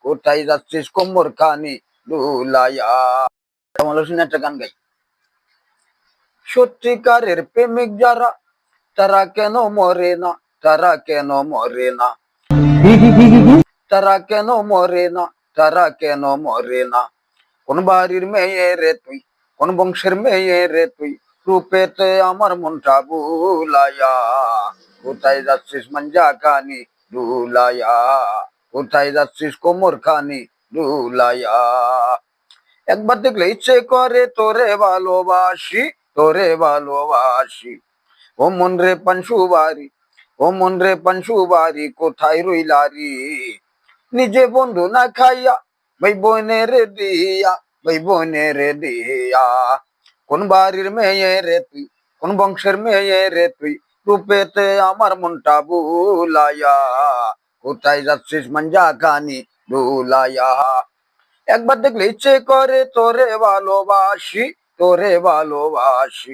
কোথায় যাচ্ছিস কোমর খানি দুলাইয়া। শুনে একটা গান গাই। সত্যিকারের প্রেমিক যারা, তারা কেন মরে না, তারা কেন মরে না, তারা কেন মরে না, তারা কেন মরে না। কোন বাড়ির মেয়ে রে তুই, কোন বংশের মেয়ে রে তুই, রূপেতে আমার মনটা বুলাইয়া। কোথায় যাচ্ছিস মঞ্জা খানি দুলাইয়া, কোথায় যাচ্ছিস কোমর খানি দুলাইয়া। একবার দেখলে ইচ্ছে করে তোরে ভালোবাসি, তোরে ভালোবাসি। ও মন রে পানসুবারি, ও মন রে পানসুবারি, কোথায় রইলারি। নিজে বন্ধু না খাইয়া ভাই বোনের দিয়া, ভাই বোনের দিয়া। কোন বাড়ির মেয়ে রে তুই, কোন বংশের মেয়ে রে তুই, রূপেতে আমার মনটা বুলাইয়া। কোথায় যাচ্ছিস মঞ্জা খানি দুলাইয়া। একবার দেখলে ইচ্ছে করে তোরে ভালোবাসি, তোরে ভালোবাসি।